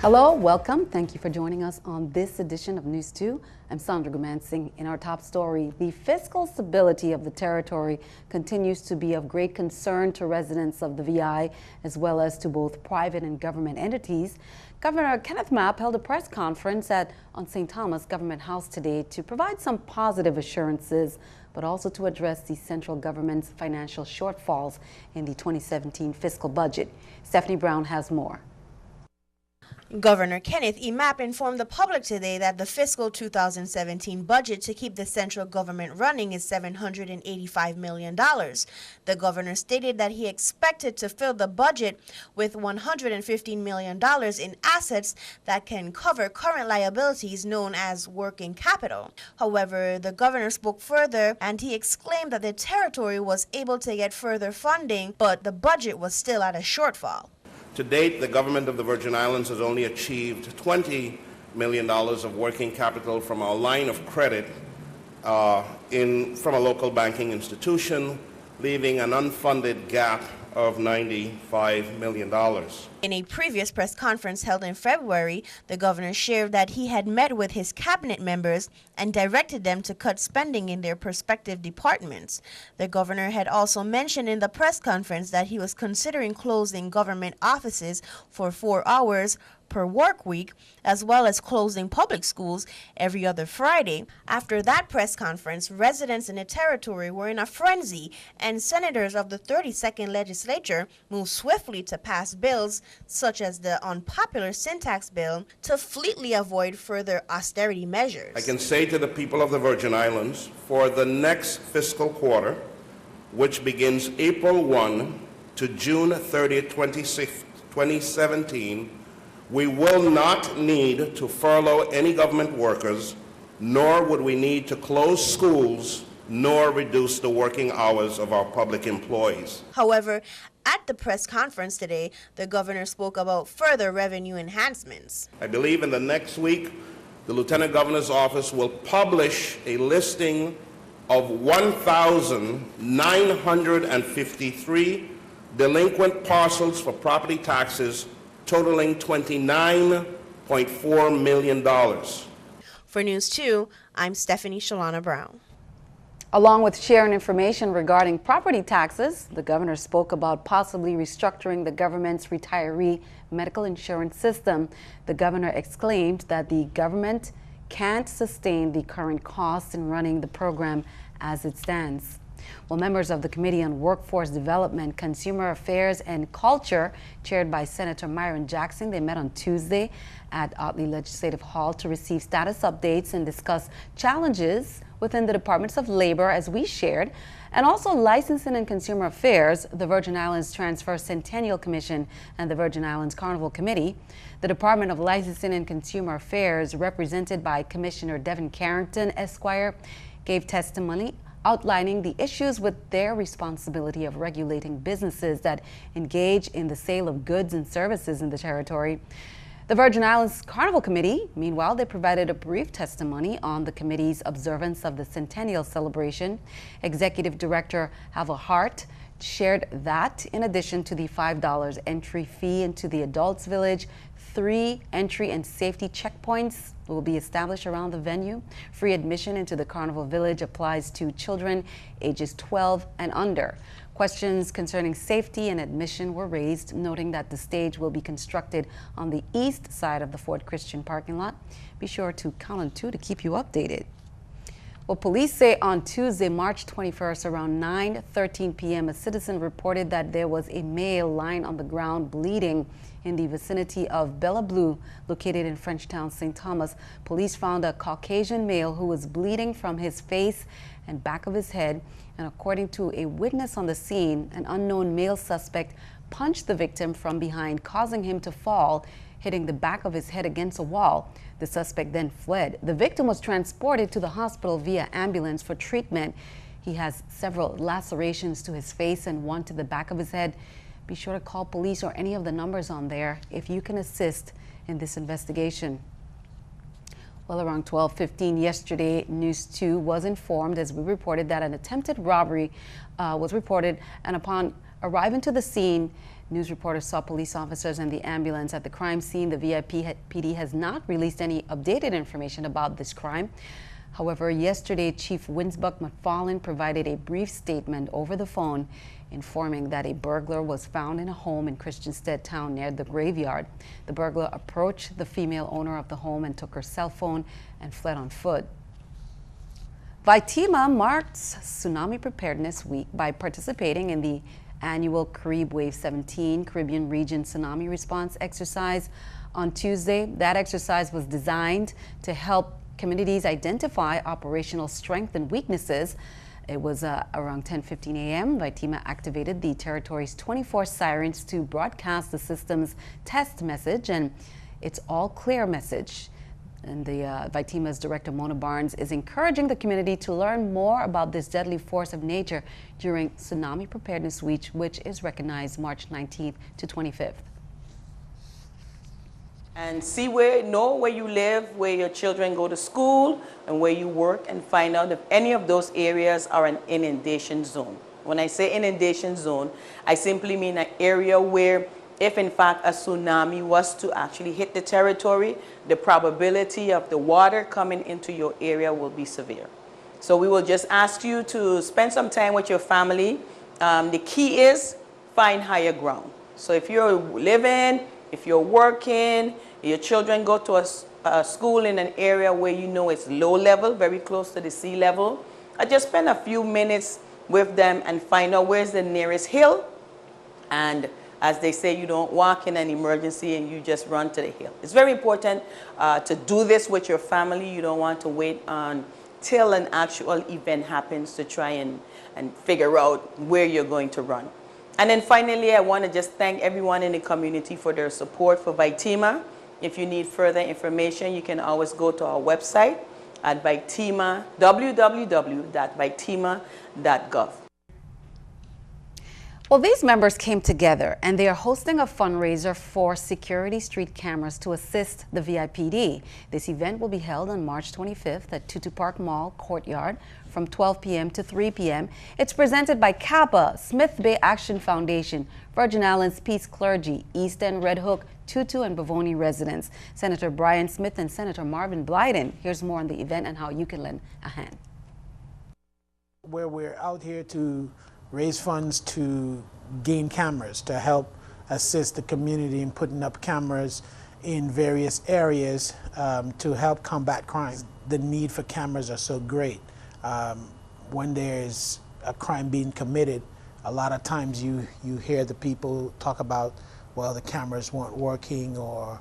Hello, welcome. Thank you for joining us on this edition of News 2. I'm Sandra Gumansing. In our top story, the fiscal stability of the territory continues to be of great concern to residents of the VI, as well as to both private and government entities. Governor Kenneth Mapp held a press conference on St. Thomas Government House today to provide some positive assurances, but also to address the central government's financial shortfalls in the 2017 fiscal budget. Stephanie Brown has more. Governor Kenneth E. Mapp informed the public today that the fiscal 2017 budget to keep the central government running is $785 million. The governor stated that he expected to fill the budget with $115 million in assets that can cover current liabilities known as working capital. However, the governor spoke further and he exclaimed that the territory was able to get further funding, but the budget was still at a shortfall. To date, the government of the Virgin Islands has only achieved $20 million of working capital from our line of credit from a local banking institution, leaving an unfunded gap of $95 million. In a previous press conference held in February, the governor shared that he had met with his cabinet members and directed them to cut spending in their respective departments. The governor had also mentioned in the press conference that he was considering closing government offices for 4 hours per work week, as well as closing public schools every other Friday. After that press conference, residents in the territory were in a frenzy, and senators of the 32nd legislature moved swiftly to pass bills such as the unpopular sin tax bill to fleetly avoid further austerity measures. I can say to the people of the Virgin Islands, for the next fiscal quarter, which begins April 1 to June 30, 2017, we will not need to furlough any government workers, nor would we need to close schools, nor reduce the working hours of our public employees. However, at the press conference today, the governor spoke about further revenue enhancements. I believe in the next week, the Lieutenant Governor's office will publish a listing of 1,953 delinquent parcels for property taxes totaling $29.4 million. For News 2, I'm Stephanie Shalana Brown. Along with sharing information regarding property taxes, the governor spoke about possibly restructuring the government's retiree medical insurance system. The governor exclaimed that the government can't sustain the current costs in running the program as it stands. Well, members of the Committee on Workforce Development, Consumer Affairs and Culture, chaired by Senator Myron Jackson, they met on Tuesday at Otley Legislative Hall to receive status updates and discuss challenges within the Departments of Labor, as we shared, and also Licensing and Consumer Affairs, the Virgin Islands Transfer Centennial Commission, and the Virgin Islands Carnival Committee. The Department of Licensing and Consumer Affairs, represented by Commissioner Devin Carrington, Esquire, gave testimony outlining the issues with their responsibility of regulating businesses that engage in the sale of goods and services in the territory. The Virgin Islands Carnival Committee, meanwhile, they provided a brief testimony on the committee's observance of the centennial celebration. Executive Director Havel Hart shared that in addition to the $5 entry fee into the Adults Village, 3 entry and safety checkpoints will be established around the venue. Free admission into the Carnival Village applies to children ages 12 and under. Questions concerning safety and admission were raised, noting that the stage will be constructed on the east side of the Fort Christian parking lot. Be sure to count on 2 to keep you updated. Well, police say on Tuesday, March 21st, around 9:13 p.m., a citizen reported that there was a male lying on the ground bleeding in the vicinity of Bella Blue, located in Frenchtown, St. Thomas. Police found a Caucasian male who was bleeding from his face and back of his head. And according to a witness on the scene, an unknown male suspect punched the victim from behind, causing him to fall, hitting the back of his head against a wall. The suspect then fled. The victim was transported to the hospital via ambulance for treatment. He has several lacerations to his face and one to the back of his head. Be sure to call police or any of the numbers on there if you can assist in this investigation. Well, around 12:15 yesterday, News 2 was informed, as we reported, that an attempted robbery was reported, and upon Arriving to the scene, news reporters saw police officers and the ambulance at the crime scene. The PD has not released any updated information about this crime. However, yesterday, Chief Winsbuck McFarland provided a brief statement over the phone informing that a burglar was found in a home in Christiansted Town near the graveyard. The burglar approached the female owner of the home and took her cell phone and fled on foot. Vaitima marks Tsunami Preparedness Week by participating in the annual Carib Wave 17 Caribbean Region Tsunami Response Exercise on Tuesday. That exercise was designed to help communities identify operational strengths and weaknesses. It was around 10:15 a.m. Vaitima activated the territory's 24 sirens to broadcast the system's test message and its all clear message. And the Vaitima's director, Mona Barnes, is encouraging the community to learn more about this deadly force of nature during Tsunami Preparedness Week, which is recognized March 19th to 25th. And know where you live, where your children go to school, and where you work, and find out if any of those areas are an inundation zone. When I say inundation zone, I simply mean an area where if in fact a tsunami was to actually hit the territory, the probability of the water coming into your area will be severe. So we will just ask you to spend some time with your family. The key is find higher ground. So if you're living, if you're working, your children go to a school in an area where you know it's low level, very close to the sea level, just spend a few minutes with them and find out where's the nearest hill. And as they say, you don't walk in an emergency and you just run to the hill. It's very important to do this with your family. You don't want to wait until an actual event happens to try and figure out where you're going to run. And then finally, I want to just thank everyone in the community for their support for Vaitima. If you need further information, you can always go to our website at www.vaitima.gov. Well, these members came together and they are hosting a fundraiser for security street cameras to assist the VIPD. This event will be held on March 25th at Tutu Park Mall Courtyard from 12 p.m. to 3 p.m. It's presented by Kappa, Smith Bay Action Foundation, Virgin Islands Peace Clergy, East End Red Hook, Tutu and Bavoni residents, Senator Brian Smith and Senator Marvin Blyden. Here's more on the event and how you can lend a hand. Where we're out here to raise funds to gain cameras to help assist the community in putting up cameras in various areas to help combat crime. The need for cameras are so great. When there's a crime being committed, a lot of times you hear the people talk about, well, the cameras weren't working, or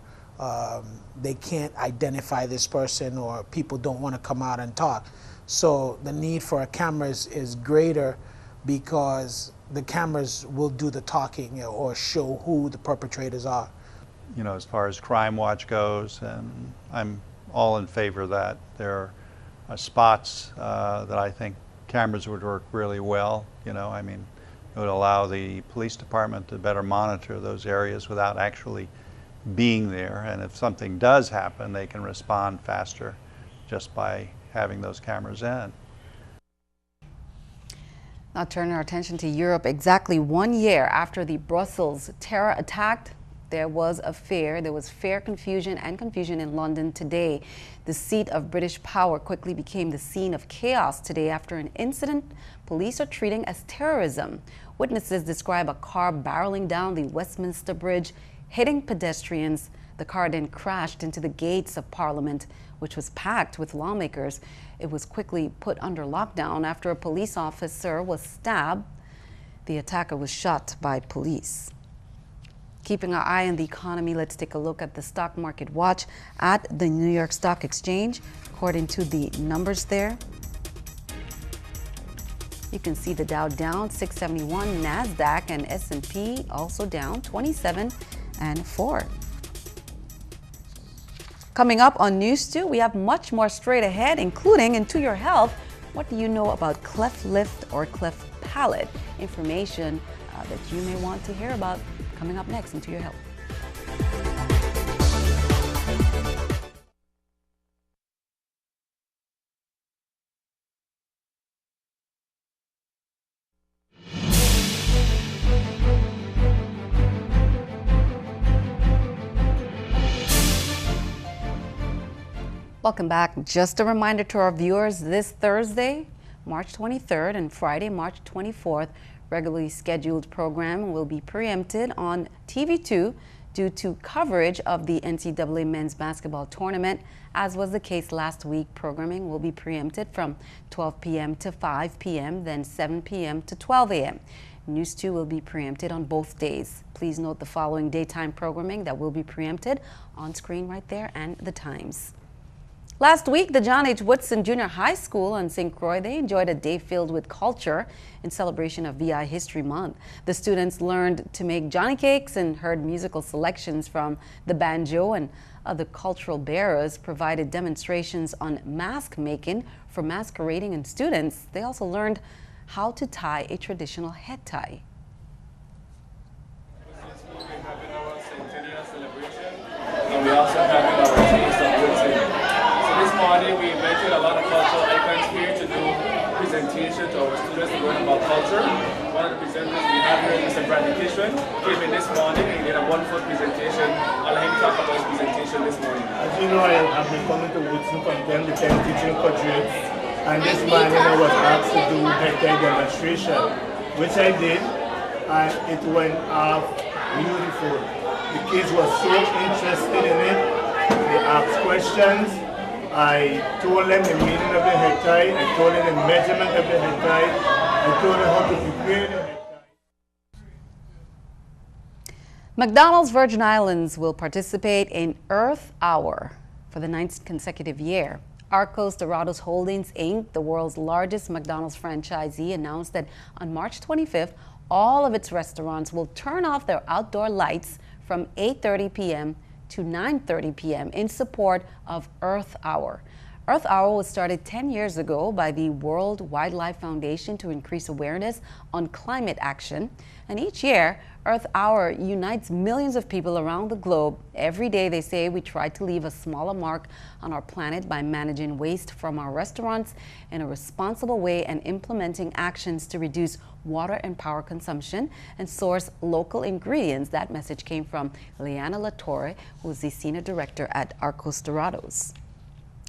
they can't identify this person, or people don't want to come out and talk. So the need for cameras is greater because the cameras will do the talking or show who the perpetrators are. You know, as far as Crime Watch goes, and I'm all in favor of that. There are spots that I think cameras would work really well. You know, I mean, it would allow the police department to better monitor those areas without actually being there. And if something does happen, they can respond faster just by having those cameras in. Now turning our attention to Europe, exactly 1 year after the Brussels terror attack, there was fair confusion in London today. The seat of British power quickly became the scene of chaos today after an incident police are treating as terrorism. Witnesses describe a car barreling down the Westminster Bridge, hitting pedestrians. The car then crashed into the gates of Parliament, which was packed with lawmakers. It was quickly put under lockdown after a police officer was stabbed. The attacker was shot by police. Keeping our eye on the economy, let's take a look at the stock market watch at the New York Stock Exchange. According to the numbers there, you can see the Dow down 671, NASDAQ and S&P also down 27 and 4. Coming up on NEWS2, we have much more straight ahead, including Into Your Health. What do you know about cleft lip or cleft palate? Information that you may want to hear about coming up next Into Your Health. Welcome back. Just a reminder to our viewers, this Thursday, March 23rd and Friday, March 24th, regularly scheduled program will be preempted on TV2 due to coverage of the NCAA men's basketball tournament. As was the case last week, programming will be preempted from 12 p.m. to 5 p.m., then 7 p.m. to 12 a.m. News 2 will be preempted on both days. Please note the following daytime programming that will be preempted on screen right there and the times. Last week, the John H. Woodson Junior High School on St. Croix, they enjoyed a day filled with culture in celebration of VI History Month. The students learned to make Johnny cakes and heard musical selections from the banjo, and other cultural bearers provided demonstrations on mask making for masquerading, and students, they also learned how to tie a traditional head tie. And we also have our Taste of Woodson. This morning we invited a lot of cultural icons here to do presentation to our students to learn about culture. One of the presenters we have here is Mr. Bradley Kishran. Came in this morning and he did a wonderful presentation. I'll let him talk about his presentation this morning. As you know, I have been coming to Woodson from time to time teaching graduates, and this morning I was asked to do head tie demonstration, which I did, and it went off beautiful. The kids were so interested in it. They asked questions. I told them the meaning of the head tie. I told them the measurement of the head tie. I told them how to prepare the head tie. McDonald's Virgin Islands will participate in Earth Hour for the 9th consecutive year. Arcos Dorados Holdings Inc., the world's largest McDonald's franchisee, announced that on March 25th, all of its restaurants will turn off their outdoor lights from 8:30 p.m. to 9:30 p.m. in support of Earth Hour. Earth Hour was started 10 years ago by the World Wildlife Foundation to increase awareness on climate action. And each year, Earth Hour unites millions of people around the globe. Every day, they say, we try to leave a smaller mark on our planet by managing waste from our restaurants in a responsible way and implementing actions to reduce water and power consumption and source local ingredients. That message came from Leanna Latorre, who is the Senior Director at Arcos Dorados.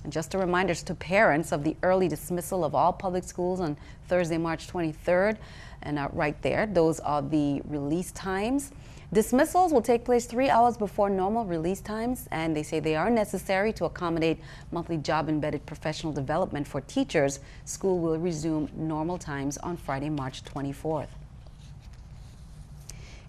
And just a reminder to parents of the early dismissal of all public schools on Thursday, March 23rd. And right there, those are the release times. Dismissals will take place 3 hours before normal release times, and they say they are necessary to accommodate monthly job-embedded professional development for teachers. School will resume normal times on Friday, March 24th.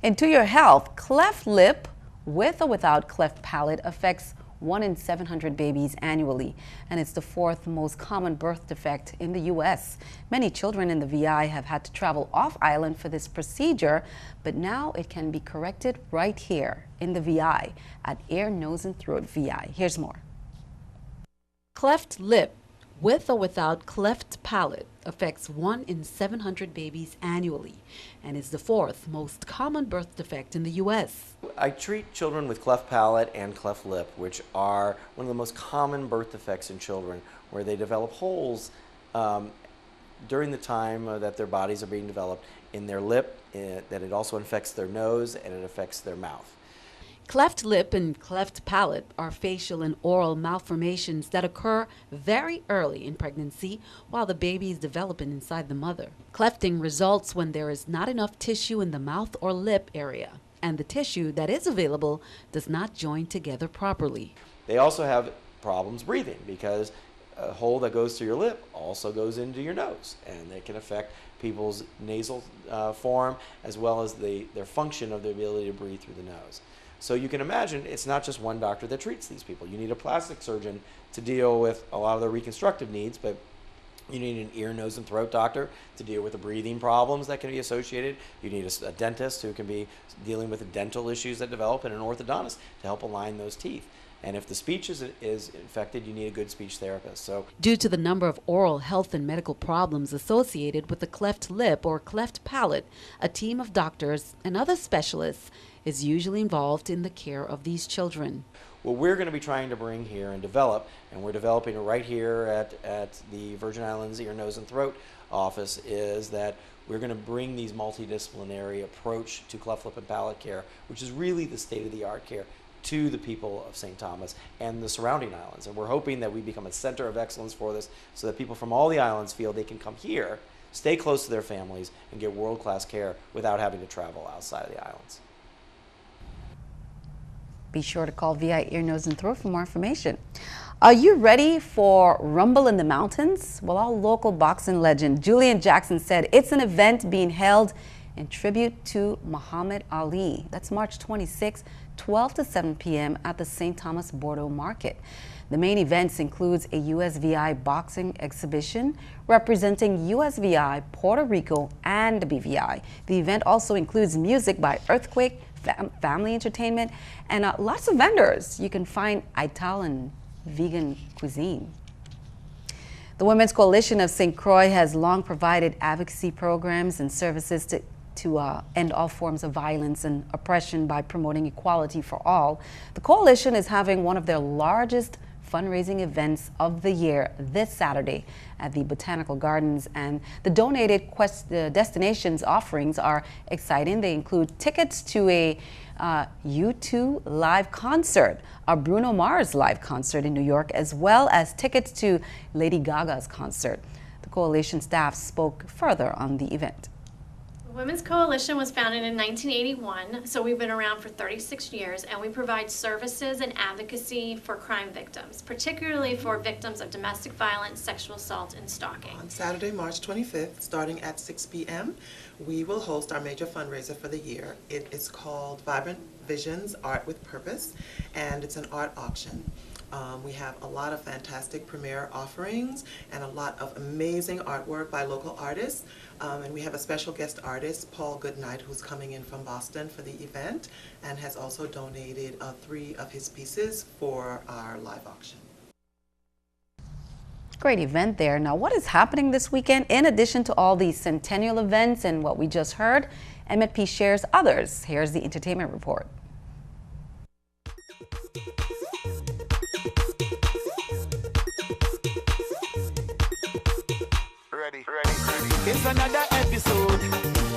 Into your health, cleft lip with or without cleft palate affects 1 in 700 babies annually, and it's the 4th most common birth defect in the U.S. Many children in the VI have had to travel off-island for this procedure, but now it can be corrected right here in the VI at Ear, Nose, and Throat VI. Here's more. Cleft lip with or without cleft palate affects 1 in 700 babies annually and is the 4th most common birth defect in the U.S. I treat children with cleft palate and cleft lip, which are one of the most common birth defects in children, where they develop holes during the time that their bodies are being developed in their lip, that it also affects their nose and it affects their mouth. Cleft lip and cleft palate are facial and oral malformations that occur very early in pregnancy while the baby is developing inside the mother. Clefting results when there is not enough tissue in the mouth or lip area, and the tissue that is available does not join together properly. They also have problems breathing because a hole that goes through your lip also goes into your nose, and it can affect people's nasal form as well as their function of the ability to breathe through the nose. So you can imagine it's not just one doctor that treats these people. You need a plastic surgeon to deal with a lot of the reconstructive needs, but you need an ear, nose, and throat doctor to deal with the breathing problems that can be associated. You need a dentist who can be dealing with the dental issues that develop, and an orthodontist to help align those teeth. And if the speech is infected, you need a good speech therapist. So, due to the number of oral health and medical problems associated with the cleft lip or cleft palate, a team of doctors and other specialists is usually involved in the care of these children. What we're going to be trying to bring here and develop, and we're developing it right here at the Virgin Islands Ear, Nose, and Throat office, is that we're going to bring these multidisciplinary approach to cleft lip and palate care, which is really the state-of-the-art care. to the people of St. Thomas and the surrounding islands. And we're hoping that we become a center of excellence for this so that people from all the islands feel they can come here, stay close to their families, and get world-class care without having to travel outside of the islands. Be sure to call VI Ear, Nose, and Throat for more information. Are you ready for Rumble in the Mountains? Well, our local boxing legend, Julian Jackson, said it's an event being held in tribute to Muhammad Ali. That's March 26, 12 to 7 p.m. at the St. Thomas Bordeaux Market. The main events includes a USVI boxing exhibition representing USVI, Puerto Rico, and the BVI. The event also includes music by Earthquake, family entertainment, and lots of vendors. You can find Italian vegan cuisine. The Women's Coalition of St. Croix has long provided advocacy programs and services to end all forms of violence and oppression by promoting equality for all. The coalition is having one of their largest fundraising events of the year this Saturday at the Botanical Gardens, and the donated destinations offerings are exciting. They include tickets to a U2 live concert, a Bruno Mars live concert in New York, as well as tickets to Lady Gaga's concert. The coalition staff spoke further on the event. The Women's Coalition was founded in 1981, so we've been around for 36 years, and we provide services and advocacy for crime victims, particularly for victims of domestic violence, sexual assault, and stalking. On Saturday, March 25th, starting at 6 p.m., we will host our major fundraiser for the year. It is called Vibrant Visions Art with Purpose, and it's an art auction. We have a lot of fantastic premiere offerings and a lot of amazing artwork by local artists. And we have a special guest artist, Paul Goodnight, who's coming in from Boston for the event and has also donated 3 of his pieces for our live auction. Great event there. Now, what is happening this weekend? In addition to all these centennial events and what we just heard, M&P shares others. Here's the entertainment report. It's another episode,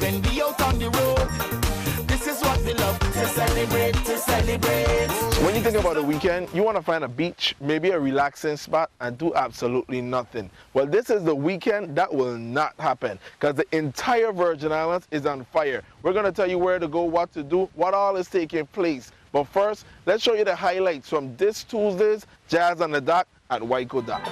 then be out on the road. This is what we love, to celebrate, to celebrate. When you think about a weekend, you want to find a beach, maybe a relaxing spot, and do absolutely nothing. Well, this is the weekend that will not happen, because the entire Virgin Islands is on fire. We're going to tell you where to go, what to do, what all is taking place. But first, let's show you the highlights from this Tuesday's Jazz on the Dock at Waiko Dock.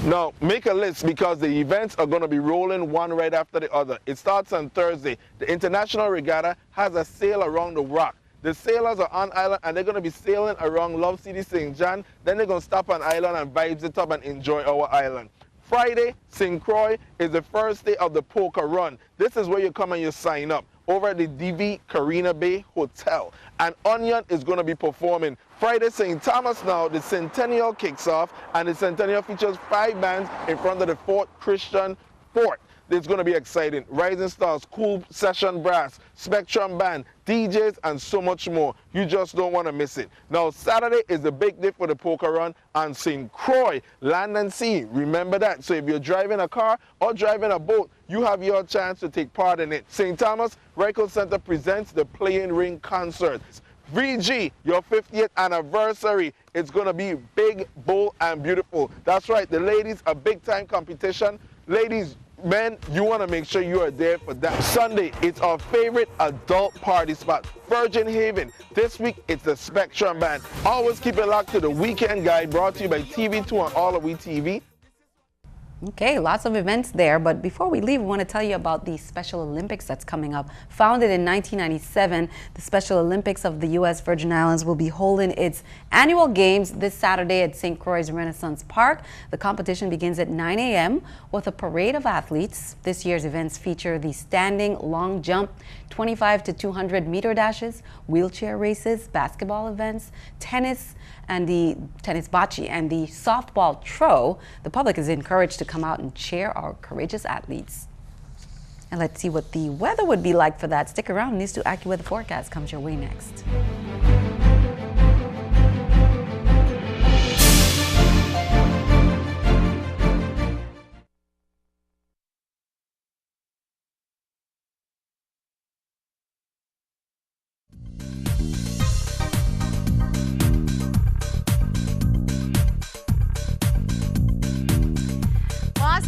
Now, make a list because the events are going to be rolling one right after the other. It starts on Thursday. The International Regatta has a sail around the rock. The sailors are on island and they're going to be sailing around Love City, St. John. Then they're going to stop on island and vibes it up and enjoy our island. Friday, St. Croix is the first day of the poker run. This is where you come and you sign up over at the DV Carina Bay Hotel. And Onion is going to be performing. Friday, St. Thomas now, the Centennial kicks off, and the Centennial features 5 bands in front of the Fort Christian Fort. It's going to be exciting. Rising Stars, Cool Session Brass, Spectrum Band, DJs, and so much more. You just don't want to miss it. Now, Saturday is the big day for the poker run on St. Croix, land and sea. Remember that. So if you're driving a car or driving a boat, you have your chance to take part in it. St. Thomas Reichel Center presents the Playing Ring Concert. VG, your 50th anniversary. It's going to be big, bold, and beautiful. That's right. The ladies, a big-time competition. Ladies, men, you want to make sure you are there for that. Sunday, it's our favorite adult party spot, Virgin Haven. This week, it's the Spectrum Band. Always keep it locked to the Weekend Guide, brought to you by TV2 and All of We TV. Okay, lots of events there, but before we leave, we want to tell you about the Special Olympics that's coming up. Founded in 1997, the Special Olympics of the U.S. Virgin Islands will be holding its annual games this Saturday at St. Croix's Renaissance Park. The competition begins at 9 a.m. with a parade of athletes. This year's events feature the standing long jump, 25 to 200 meter dashes, wheelchair races, basketball events, tennis, and the tennis bocce and the softball throw. The public is encouraged to come out and cheer our courageous athletes. And let's see what the weather would be like for that. Stick around. NEWS2 AccuWeather forecast comes your way next.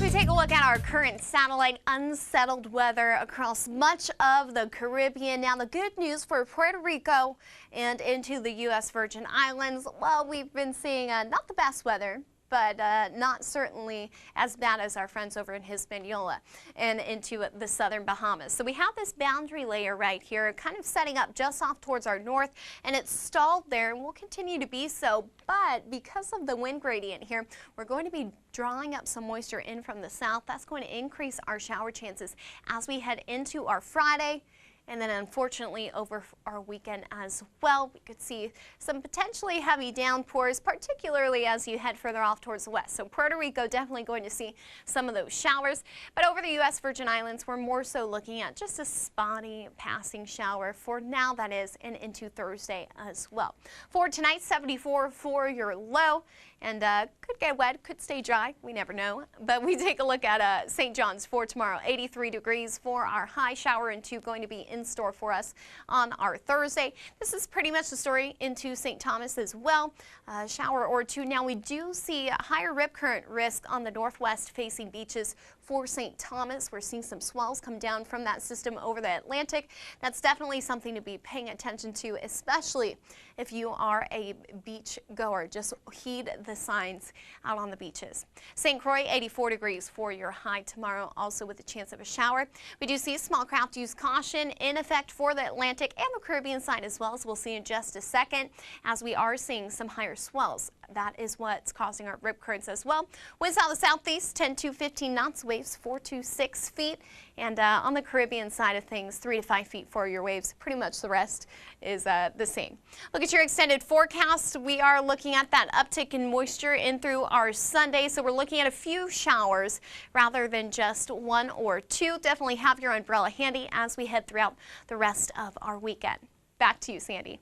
We take a look at our current satellite unsettled weather across much of the Caribbean. Now, the good news for Puerto Rico and into the U.S. Virgin Islands, well, we've been seeing not the best weather, but not certainly as bad as our friends over in Hispaniola and into the southern Bahamas. So we have this boundary layer right here kind of setting up just off towards our north, and it's stalled there and will continue to be so. But because of the wind gradient here, we're going to be drawing up some moisture in from the south. That's going to increase our shower chances as we head into our Friday. And then unfortunately over our weekend as well, we could see some potentially heavy downpours, particularly as you head further off towards the west. So Puerto Rico definitely going to see some of those showers. But over the U.S. Virgin Islands, we're more so looking at just a spotty passing shower for now, that is, and into Thursday as well. For tonight, 74 for your low. And could get wet, could stay dry, we never know. But we take a look at St. John's for tomorrow, 83 degrees for our high. Shower and 2 going to be in store for us on our Thursday. This is pretty much the story into St. Thomas as well. Shower or 2. Now we do see a higher rip current risk on the northwest facing beaches for St. Thomas. We're seeing some swells come down from that system over the Atlantic. That's definitely something to be paying attention to, especially if you are a beach goer. Just heed the signs out on the beaches. St. Croix, 84 degrees for your high tomorrow, also with a chance of a shower. We do see small craft use caution in effect for the Atlantic and the Caribbean side as well, as we'll see in just a second, as we are seeing some higher swells. That is what's causing our rip currents as well. Winds out of the southeast, 10 to 15 knots, waves 4 to 6 feet. And on the Caribbean side of things, 3 to 5 feet for your waves. Pretty much the rest is the same. Look at your extended forecast. We are looking at that uptick in moisture in through our Sunday. So we're looking at a few showers rather than just 1 or 2. Definitely have your umbrella handy as we head throughout the rest of our weekend. Back to you, Sandy.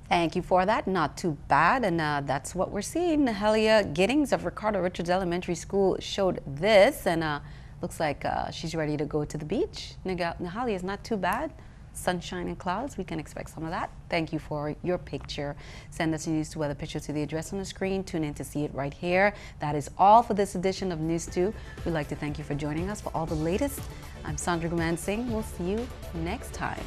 Thank you for that. Not too bad. And that's what we're seeing. Nahelia Giddings of Ricardo Richards Elementary School showed this, and looks like she's ready to go to the beach. Nahelia is not too bad. Sunshine and clouds. We can expect some of that. Thank you for your picture. Send us your NEWS2 weather picture to the address on the screen. Tune in to see it right here. That is all for this edition of NEWS2. We'd like to thank you for joining us for all the latest. I'm Sandra Guman Singh. We'll see you next time.